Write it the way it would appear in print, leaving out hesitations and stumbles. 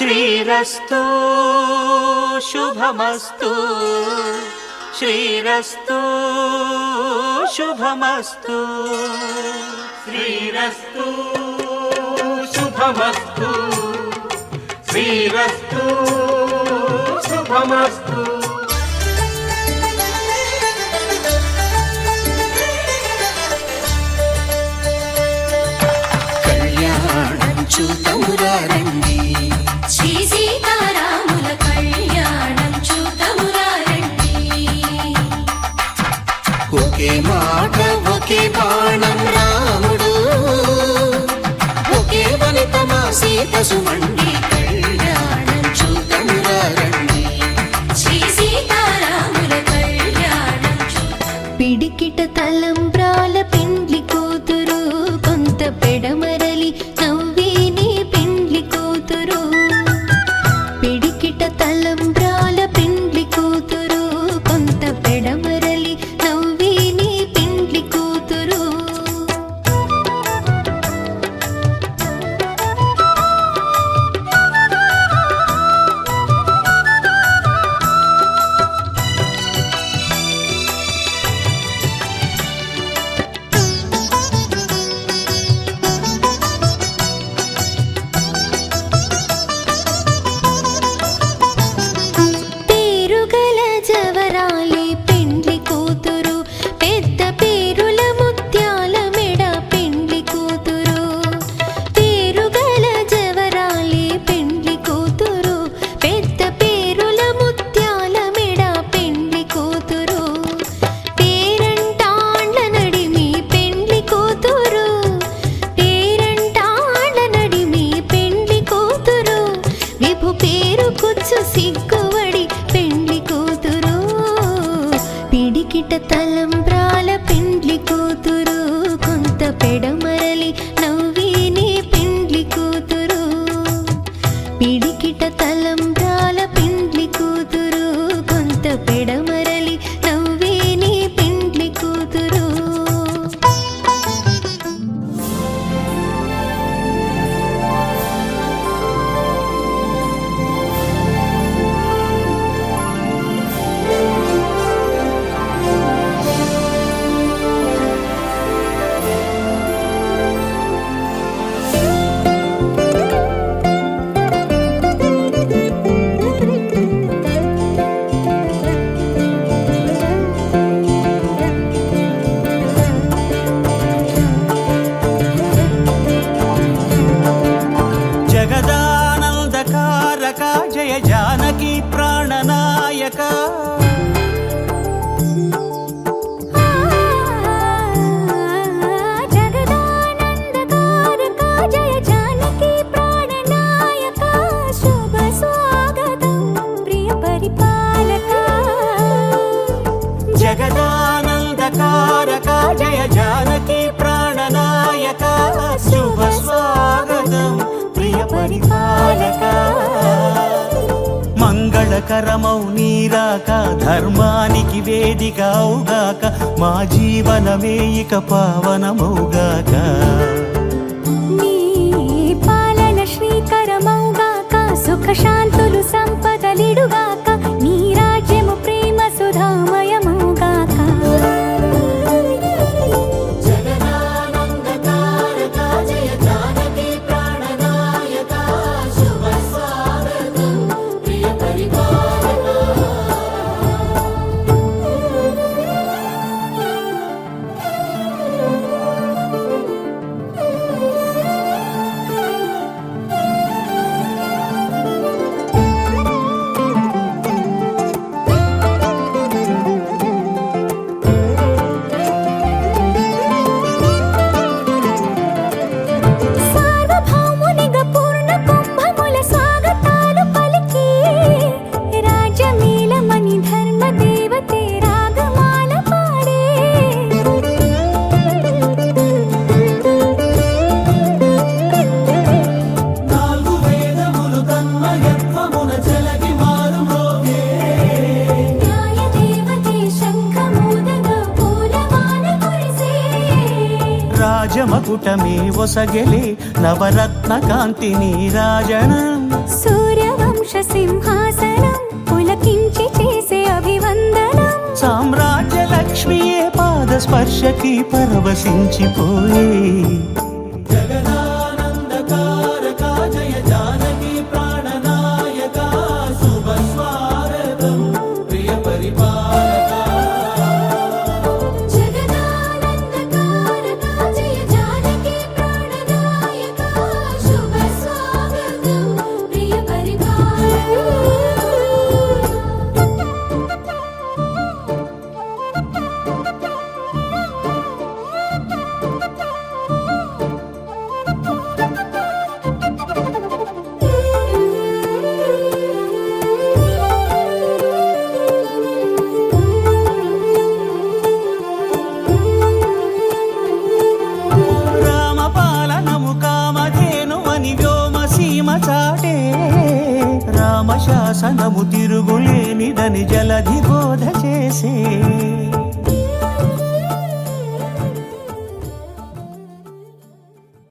శ్రీరస్తు శుభమస్తు శ్రీరస్తు శుభమస్తు శ్రీరస్తు శుభమస్తు శ్రీరస్తు శుభమస్తు కళ్యాణం చూతమురారండి శ్రీ సీతారాముల కళ్యాణం చూతమురారండి ఒకే మాట ఒకే బాణం రాముడు ఒకే వనిత మా సీత సుమండి కళ్యాణం చూతమురారండి శ్రీ సీతారాముల కళ్యాణం పిడికిట తలంబ్రాల పెండ్లి కూతురు కొంత పెడమరలి నవ్విని పెండ్లి కూతురు పిడికిట తలంబ్రాల పెండ్లి కూతురు కొంత పెడమరలి నవ్విని పెండ్లి కూతురు పేరుగల జవరాలి పెండ్లి కూతురు పెద్ద పేరుల ముత్యాల మెడ పెండ్లి కూతురు పేరుగల జవరాలి పెండ్లి కూతురు పెద్ద పేరుల ముత్యాల మెడ పెండ్లి కూతురు పేరంటాండ్ల నడిమి పెండ్లి కూతురు పేరంటాండ్ల నడిమి పెండ్లి కూతురు విభు పేరు కుచ్చు సిగ్గువడి పెండ్లి కూతురు పిడికిట తలంబ్రాల పెండ్లి కూతురు కొంత పెడమరలి నవ్విని పెండ్లి కూతురు పిడికిట తలంబ్రాల పెండ్లి కూతురు కొంత పెడమరలి నవ్విని పెండ్లి కూతురు జగదానందకారక జయ జానకి ప్రాణనాయక జగదానందకారక జయ జానకి ప్రాణనాయక శుభ స్వాగతం ప్రియ పరిపాలక జగదానందకారక జయ జానకి ప్రాణనాయక శుభ స్వాగతం ప్రియ పరిపాలక మంగళకరమౌ నీరాక ధర్మానికి వేదిక అవుగాక మా జీవనమే ఇక పావనమౌగాక నీ పాలన శ్రీకరమౌగాక సుఖ శాంతులు సంపదలిడుగాక నీ రాజ్యము ప్రేమ సుధామయమౌగాక జగదానందకారక జయ జానకి ప్రాణనాయక శుభ స్వాగతం ప్రియ పరిపాలక సార్వభౌమునిగా పూర్ణ కుంభముల స్వాగతాలు పలికి రాజమేళమణి ధర్మ దేవతే రాగమాల పాడే నాలుగు వేదములు తన్మయత్వమున చెలగి మారుమోగే న్యాయ దేవతే శంఖమూదగా పూలమాల కురిసే రాజమకుటమే ఒసగెలే నవరత్న కాంతి నీరాజనం సూర్య వంశ సింహాసనం పులకించి చేసే అభివందనం సామ్రాజ్య లక్ష్మియే పాద స్పర్శకి పరవశించిపోయే జగదానందకారక జయ జానకి ప్రాణనాయక శుభ స్వాగతం ప్రియ పరిపాలక జగదానందకారక జయ జానకి ప్రాణనాయక శుభ స్వాగతం ప్రియ రామపాలనము కామధేనువని వ్యోమసీమ చాటే రామశాసనము తిరుగులేనిదని జలధి బోధ చేసే